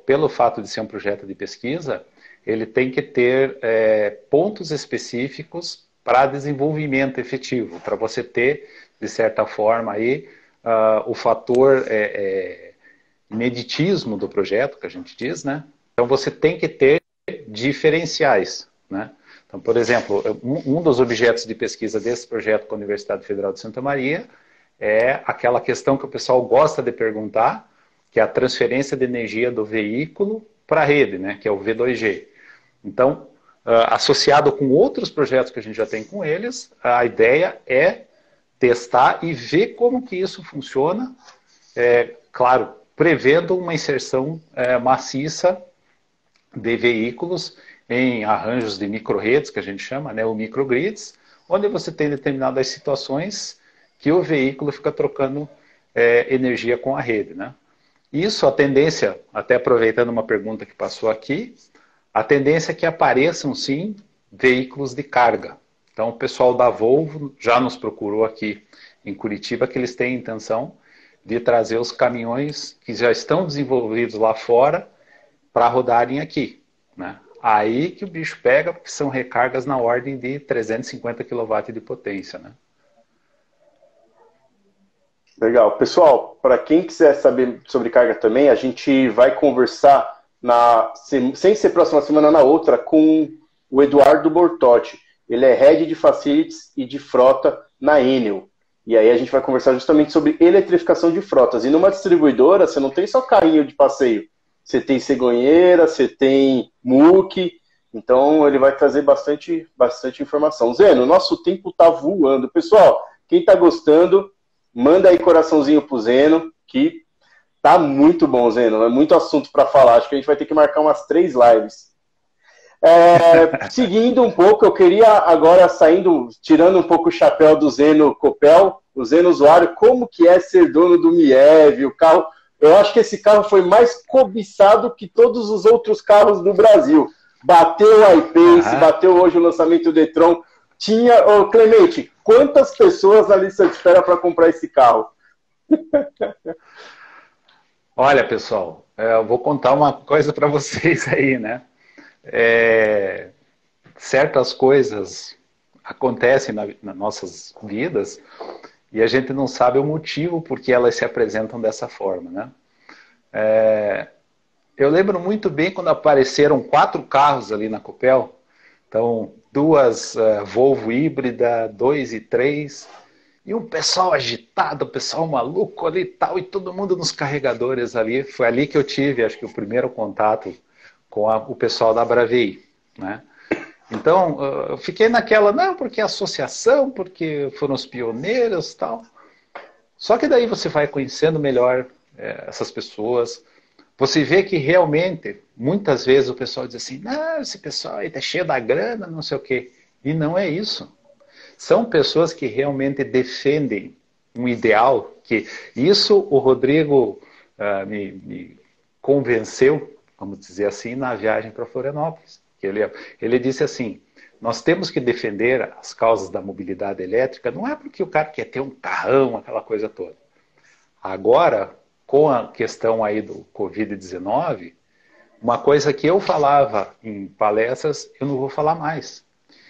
pelo fato de ser um projeto de pesquisa, ele tem que ter pontos específicos para desenvolvimento efetivo, para você ter, de certa forma, aí, o fator ineditismo do projeto, que a gente diz, né? Então você tem que ter diferenciais, né? Então, por exemplo, um dos objetos de pesquisa desse projeto com a Universidade Federal de Santa Maria é aquela questão que o pessoal gosta de perguntar, que é a transferência de energia do veículo para a rede, né? Que é o V2G. Então, associado com outros projetos que a gente já tem com eles, a ideia é testar e ver como que isso funciona, claro, prevendo uma inserção maciça de veículos em arranjos de micro-redes, que a gente chama, né, ou microgrids, onde você tem determinadas situações que o veículo fica trocando energia com a rede, né? Isso, a tendência, até aproveitando uma pergunta que passou aqui, a tendência é que apareçam, sim, veículos de carga. Então, o pessoal da Volvo já nos procurou aqui em Curitiba, que eles têm a intenção de trazer os caminhões que já estão desenvolvidos lá fora para rodarem aqui, né? Aí que o bicho pega, porque são recargas na ordem de 350 kW de potência, né? Legal. Pessoal, para quem quiser saber sobre carga também, a gente vai conversar, sem ser próxima semana, na outra, com o Eduardo Bortotti. Ele é Head de Facilities e de Frota na Enel. E aí a gente vai conversar justamente sobre eletrificação de frotas. E numa distribuidora, você não tem só carrinho de passeio. Você tem cegonheira, você tem muque. Então ele vai trazer bastante informação. Zeno, o nosso tempo está voando. Pessoal, quem está gostando, manda aí coraçãozinho pro Zeno, que tá muito bom, Zeno. É muito assunto para falar. Acho que a gente vai ter que marcar umas 3 lives. Seguindo um pouco, eu queria agora, tirando um pouco o chapéu do Zeno Copel, o Zeno usuário, como que é ser dono do Miev, o carro. Eu acho que esse carro foi mais cobiçado que todos os outros carros do Brasil. Bateu o iPace, bateu hoje o lançamento do e-tron. Clemente, quantas pessoas na lista de espera para comprar esse carro? Olha, pessoal, eu vou contar uma coisa para vocês aí, né? Certas coisas acontecem nas nossas vidas e a gente não sabe o motivo por que elas se apresentam dessa forma, né? Eu lembro muito bem quando apareceram 4 carros ali na Copel. Então, 2 Volvo híbrida, 2 e 3, e um pessoal agitado, um pessoal maluco ali e tal, e todo mundo nos carregadores ali. Foi ali que eu tive, acho que, o primeiro contato com o pessoal da Bravei, né? Então, eu fiquei naquela, não, porque é associação, porque foram os pioneiros e tal. Só que daí você vai conhecendo melhor essas pessoas. Você vê que realmente, muitas vezes o pessoal diz assim, não, esse pessoal aí tá cheio da grana, não sei o quê. E não é isso. São pessoas que realmente defendem um ideal, que isso o Rodrigo me convenceu, vamos dizer assim, na viagem para Florianópolis. Ele disse assim, nós temos que defender as causas da mobilidade elétrica, não é porque o cara quer ter um carrão, aquela coisa toda. Agora, com a questão aí do Covid-19, uma coisa que eu falava em palestras, eu não vou falar mais.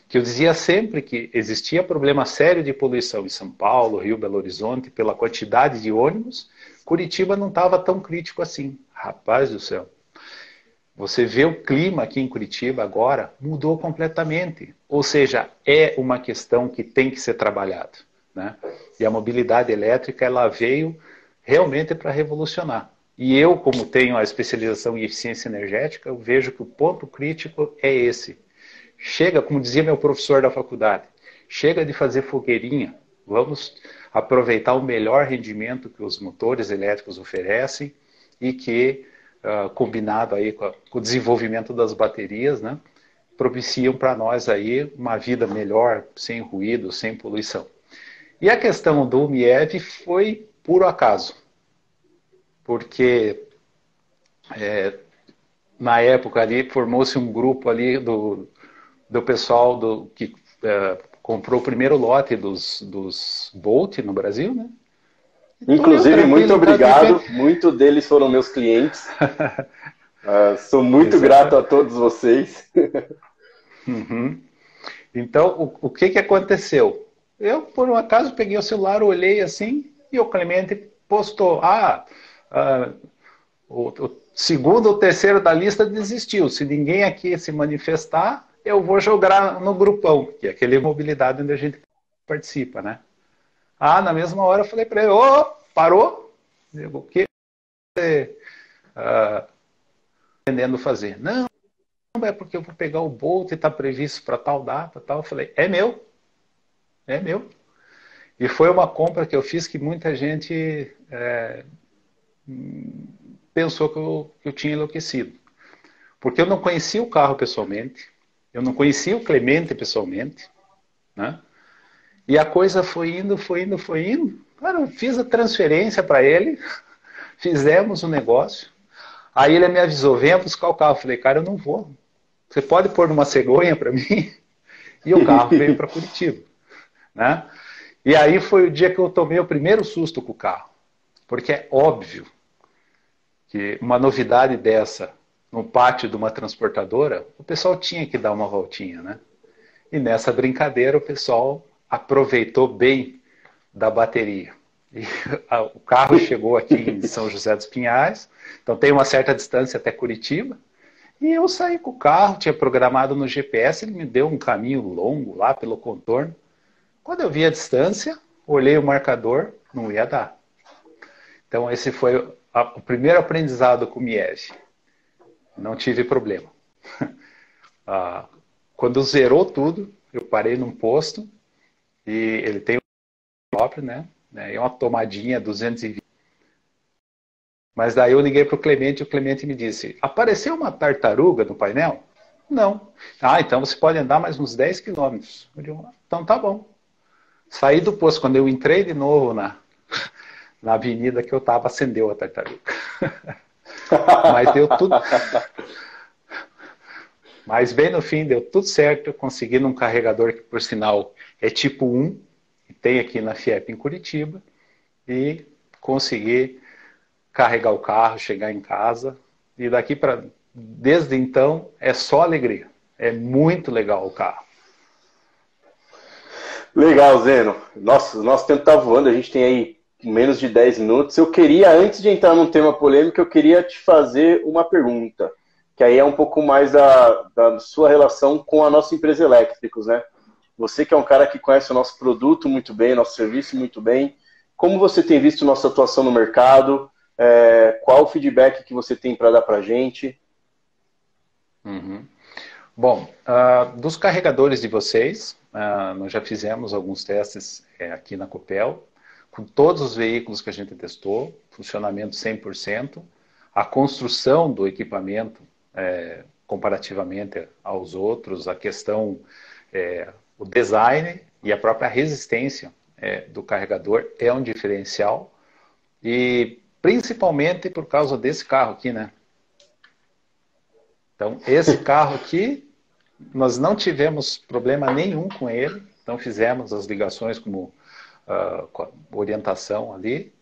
Que eu dizia sempre que existia problema sério de poluição em São Paulo, Rio, Belo Horizonte, pela quantidade de ônibus, Curitiba não estava tão crítico assim. Rapaz do céu. Você vê o clima aqui em Curitiba agora, mudou completamente. Ou seja, é uma questão que tem que ser trabalhada, né? E a mobilidade elétrica, ela veio realmente para revolucionar. E eu, como tenho a especialização em eficiência energética, eu vejo que o ponto crítico é esse. Chega, como dizia meu professor da faculdade, chega de fazer fogueirinha, vamos aproveitar o melhor rendimento que os motores elétricos oferecem e que, combinado aí com o desenvolvimento das baterias, né, propiciam para nós aí uma vida melhor, sem ruído, sem poluição. E a questão do MIEV foi puro acaso, porque na época ali formou-se um grupo ali do pessoal que comprou o primeiro lote dos Bolt no Brasil, né? Então, inclusive, muito obrigado. Muitos deles foram meus clientes. Sou muito grato a todos vocês. Uhum. Então, o que aconteceu? Eu, por um acaso, peguei o celular, olhei assim, e o Clemente postou, o segundo ou terceiro da lista desistiu. Se ninguém aqui se manifestar, eu vou jogar no grupão, que é aquele mobilidade onde a gente participa, né? Na mesma hora eu falei para ele, parou? O que você está pretendendo fazer? Não, é porque eu vou pegar o Bolt e está previsto para tal data, tal. Eu falei, é meu. E foi uma compra que eu fiz que muita gente pensou que eu tinha enlouquecido. Porque eu não conhecia o carro pessoalmente, eu não conhecia o Clemente pessoalmente, né? E a coisa foi indo. Cara, eu fiz a transferência para ele, fizemos o negócio. Aí ele me avisou, venha buscar o carro. Eu falei, cara, eu não vou. Você pode pôr numa cegonha para mim? E o carro veio para Curitiba, né? E aí foi o dia que eu tomei o primeiro susto com o carro. Porque é óbvio que uma novidade dessa no pátio de uma transportadora, o pessoal tinha que dar uma voltinha, né? E nessa brincadeira o pessoal aproveitou bem da bateria. E o carro chegou aqui em São José dos Pinhais, então tem uma certa distância até Curitiba, e eu saí com o carro, tinha programado no GPS, ele me deu um caminho longo lá pelo contorno. Quando eu vi a distância, olhei o marcador, não ia dar. Então esse foi o primeiro aprendizado com o MIEV. Não tive problema. Quando zerou tudo, eu parei num posto, e ele tem um próprio, né? É uma tomadinha 220. Mas daí eu liguei para o Clemente e o Clemente me disse, apareceu uma tartaruga no painel? Não. Então você pode andar mais uns 10 quilômetros. Eu digo, então tá bom. Saí do posto, quando eu entrei de novo na avenida que eu estava, acendeu a tartaruga. Mas deu tudo... Mas bem no fim deu tudo certo, eu consegui num carregador que, por sinal, é tipo 1, que tem aqui na FIEP em Curitiba, e consegui carregar o carro, chegar em casa, e desde então, é só alegria. É muito legal o carro. Legal, Zeno. Nossa, o nosso tempo está voando, a gente tem aí menos de 10 minutos. Eu queria, antes de entrar num tema polêmico, eu queria te fazer uma pergunta, que aí é um pouco mais da sua relação com a nossa empresa Elétricos, né? Você que é um cara que conhece o nosso produto muito bem, nosso serviço muito bem, como você tem visto nossa atuação no mercado? Qual o feedback que você tem para dar para a gente? Uhum. Bom, dos carregadores de vocês, nós já fizemos alguns testes aqui na Copel, com todos os veículos que a gente testou, funcionamento 100%, a construção do equipamento, comparativamente aos outros, a questão, o design e a própria resistência do carregador é um diferencial, e principalmente por causa desse carro aqui, né? Então, esse carro aqui, nós não tivemos problema nenhum com ele, então fizemos as ligações com a orientação ali.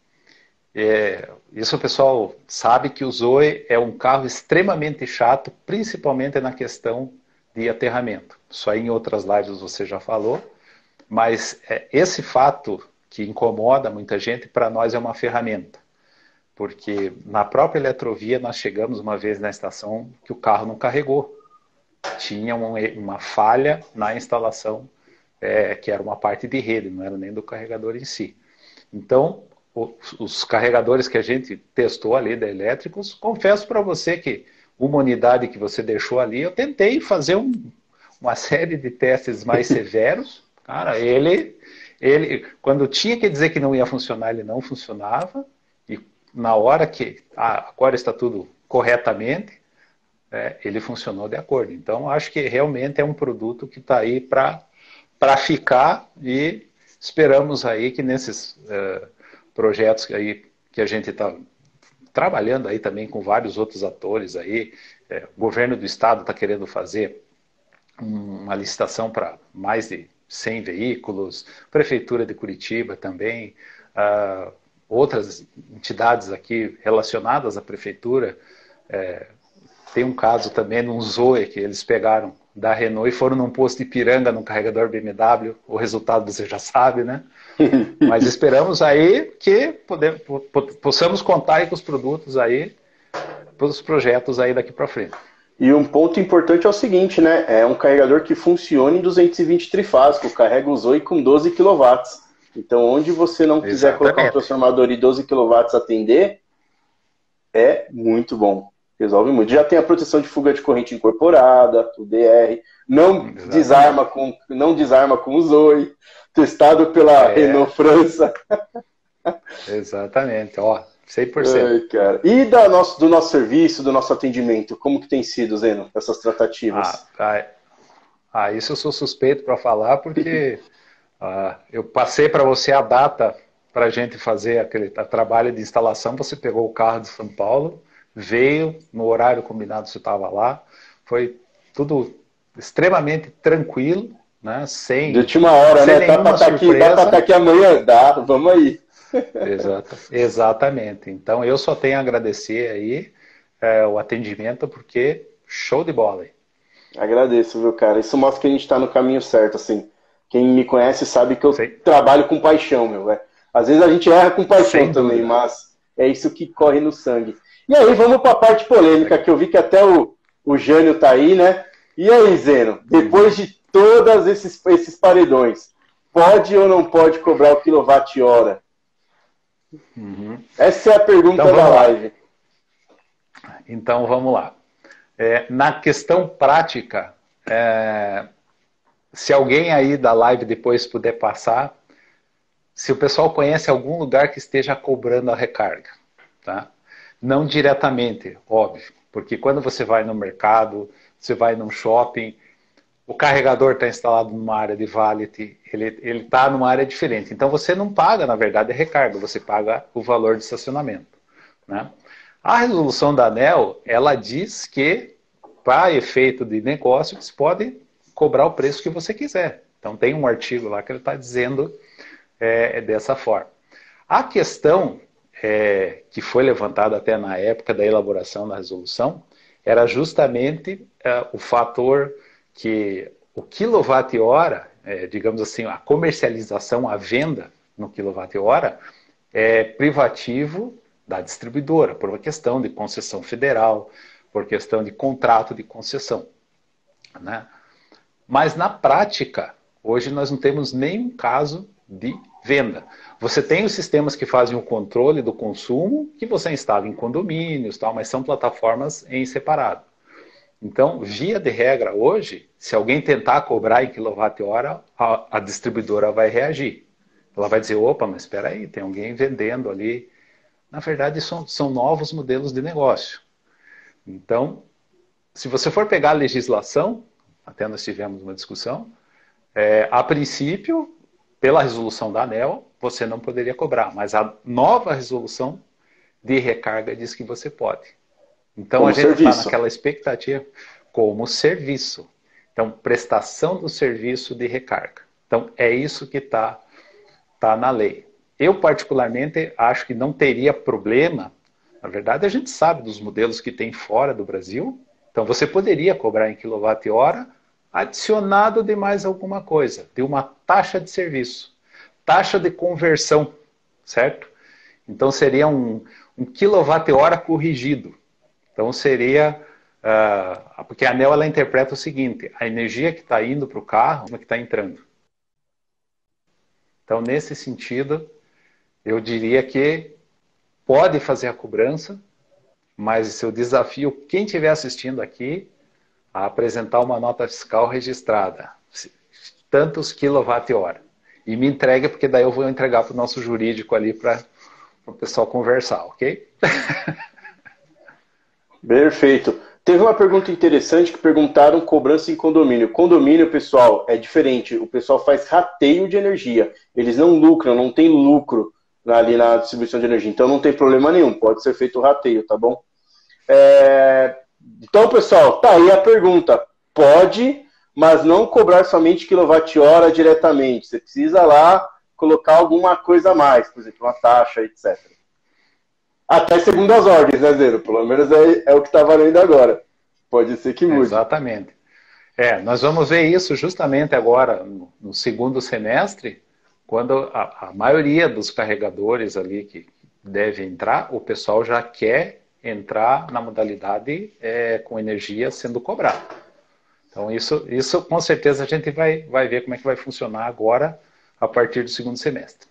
Isso o pessoal sabe que o Zoe é um carro extremamente chato, principalmente na questão de aterramento. Isso aí em outras lives você já falou, mas esse fato que incomoda muita gente, para nós é uma ferramenta. Porque na própria Eletrovia nós chegamos uma vez na estação que o carro não carregou. Tinha uma falha na instalação, que era uma parte de rede, não era nem do carregador em si. Então, os carregadores que a gente testou ali da Elétricos, confesso para você que uma unidade que você deixou ali, eu tentei fazer uma série de testes mais severos. Cara, ele, quando tinha que dizer que não ia funcionar, ele não funcionava. E na hora que agora está tudo corretamente, ele funcionou de acordo. Então, acho que realmente é um produto que está aí para ficar e esperamos aí que nesses projetos aí que a gente está trabalhando aí também com vários outros atores aí, o governo do estado está querendo fazer uma licitação para mais de 100 veículos, Prefeitura de Curitiba também, outras entidades aqui relacionadas à Prefeitura. Tem um caso também num Zoe que eles pegaram da Renault e foram num posto de Ipiranga, num carregador BMW. O resultado você já sabe, né? Mas esperamos aí que possamos contar aí com os produtos aí, para os projetos aí daqui para frente. E um ponto importante é o seguinte, né? É um carregador que funciona em 220 trifásico, carrega o Zoe com 12 kW. Então, onde você não quiser colocar um transformador de 12 kW atender, é muito bom. Resolve muito. Já tem a proteção de fuga de corrente incorporada, o DR. Não desarma com o Zoe. Testado pela Renault França. Exatamente. Ó, 100%. Ai, cara. E do nosso serviço, do nosso atendimento, como que tem sido, Zeno, essas tratativas? Isso eu sou suspeito para falar, porque eu passei para você a data para a gente fazer aquele trabalho de instalação. Você pegou o carro de São Paulo, veio no horário combinado, você estava lá. Foi tudo extremamente tranquilo, né? Sem, de última hora, né? Dá para estar aqui amanhã? Dá, vamos aí. Exatamente. Então, eu só tenho a agradecer aí o atendimento, porque show de bola aí. Agradeço, viu, cara? Isso mostra que a gente está no caminho certo, assim. Quem me conhece sabe que eu trabalho com paixão, meu, velho. Às vezes a gente erra com paixão também, mas é isso que corre no sangue. E aí, vamos para a parte polêmica, que eu vi que até o Jânio tá aí, né? E aí, Zeno, depois de todos esses paredões, pode ou não pode cobrar o quilowatt-hora? Essa é a pergunta da live. Então, vamos lá. Na questão prática, se alguém aí da live depois puder passar, se o pessoal conhece algum lugar que esteja cobrando a recarga, tá? Não diretamente, óbvio, porque quando você vai no mercado, você vai num shopping, o carregador está instalado numa área de valet, ele está numa área diferente. Então você não paga, na verdade, a recarga, você paga o valor de estacionamento, né? A resolução da ANEEL, ela diz que, para efeito de negócio, você pode cobrar o preço que você quiser. Então tem um artigo lá que ele está dizendo dessa forma. A questão que foi levantada até na época da elaboração da resolução era justamente o fator que o quilowatt-hora, digamos assim, a comercialização, a venda no quilowatt-hora é privativo da distribuidora, por uma questão de concessão federal, por questão de contrato de concessão, né? Mas na prática, hoje nós não temos nenhum caso de venda. Você tem os sistemas que fazem o controle do consumo, que você instala em condomínios, tal, mas são plataformas em separado. Então, via de regra, hoje, se alguém tentar cobrar em quilowatt-hora, a distribuidora vai reagir. Ela vai dizer, opa, mas espera aí, tem alguém vendendo ali. Na verdade, são novos modelos de negócio. Então, se você for pegar a legislação, até nós tivemos uma discussão, a princípio, pela resolução da ANEEL, você não poderia cobrar, mas a nova resolução de recarga diz que você pode. Então, como a gente está naquela expectativa como serviço. Então, prestação do serviço de recarga. Então, é isso que está na lei. Eu, particularmente, acho que não teria problema. Na verdade, a gente sabe dos modelos que tem fora do Brasil. Então, você poderia cobrar em quilowatt-hora adicionado de mais alguma coisa, de uma taxa de serviço, taxa de conversão, certo? Então, seria um quilowatt-hora corrigido. Então, seria... porque a ANEEL, ela interpreta o seguinte, a energia que está indo para o carro é a que está entrando. Então, nesse sentido, eu diria que pode fazer a cobrança, mas eu desafio quem estiver assistindo aqui a apresentar uma nota fiscal registrada, tantos quilowatt-hora. E me entregue, porque daí eu vou entregar para o nosso jurídico ali para o pessoal conversar, ok? Perfeito. Teve uma pergunta interessante que perguntaram cobrança em condomínio. Condomínio, pessoal, é diferente. O pessoal faz rateio de energia. Eles não lucram, não tem lucro ali na distribuição de energia. Então não tem problema nenhum. Pode ser feito o rateio, tá bom? Então, pessoal, tá aí a pergunta. Pode, mas não cobrar somente quilowatt-hora diretamente. Você precisa lá colocar alguma coisa a mais, por exemplo, uma taxa, etc. Até segundo as ordens, né, Zeno? Pelo menos é o que está valendo agora. Pode ser que mude. Exatamente. Nós vamos ver isso justamente agora, no segundo semestre, quando a maioria dos carregadores ali que deve entrar, o pessoal já quer entrar na modalidade com energia sendo cobrada. Então, isso com certeza a gente vai ver como é que vai funcionar agora, a partir do segundo semestre.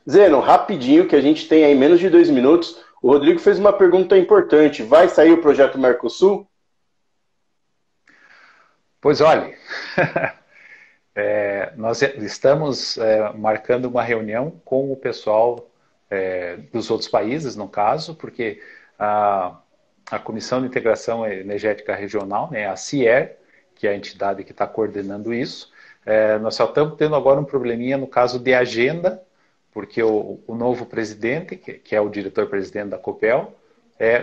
Zeno, rapidinho, que a gente tem aí menos de 2 minutos. O Rodrigo fez uma pergunta importante. Vai sair o projeto Mercosul? Pois olha, nós estamos marcando uma reunião com o pessoal dos outros países, no caso, porque a Comissão de Integração Energética Regional, né, a CIER, que é a entidade que está coordenando isso, nós só estamos tendo agora um probleminha no caso de agenda, porque o novo presidente, que é o diretor-presidente da Copel,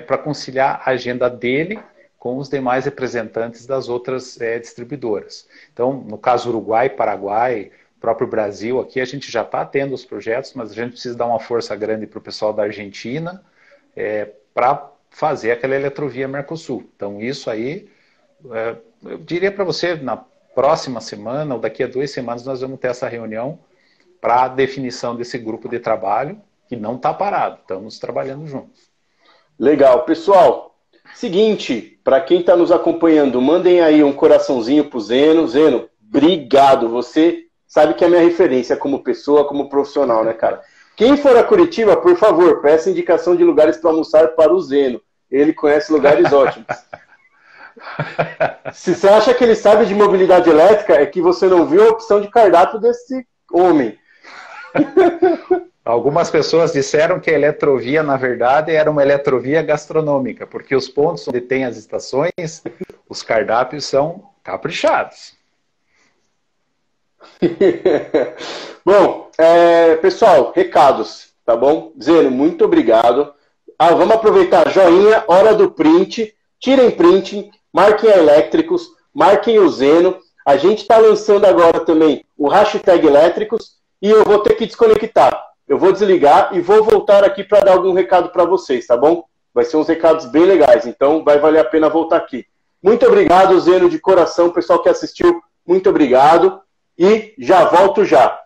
para conciliar a agenda dele com os demais representantes das outras distribuidoras. Então, no caso Uruguai, Paraguai, próprio Brasil, aqui a gente já está tendo os projetos, mas a gente precisa dar uma força grande para o pessoal da Argentina para fazer aquela eletrovia Mercosul. Então, isso aí, eu diria para você, na próxima semana ou daqui a 2 semanas, nós vamos ter essa reunião para a definição desse grupo de trabalho, que não está parado, estamos trabalhando juntos. Legal. Pessoal, seguinte, para quem está nos acompanhando, mandem aí um coraçãozinho pro Zeno. Zeno, obrigado. Você sabe que é a minha referência como pessoa, como profissional, né, cara? Quem for a Curitiba, por favor, peça indicação de lugares para almoçar para o Zeno. Ele conhece lugares ótimos. Se você acha que ele sabe de mobilidade elétrica, é que você não viu a opção de cardápio desse homem. Algumas pessoas disseram que a eletrovia, na verdade, era uma eletrovia gastronômica, porque os pontos onde tem as estações, os cardápios são caprichados. Bom, pessoal, recados, tá bom? Zeno, muito obrigado. Vamos aproveitar, joinha, hora do print, tirem print, marquem a Elétricos, marquem o Zeno. A gente está lançando agora também o hashtag Elétricos e eu vou ter que desconectar. Eu vou desligar e vou voltar aqui para dar algum recado para vocês, tá bom? Vai ser uns recados bem legais, então vai valer a pena voltar aqui. Muito obrigado, Zeno, de coração, pessoal que assistiu, muito obrigado e já volto já.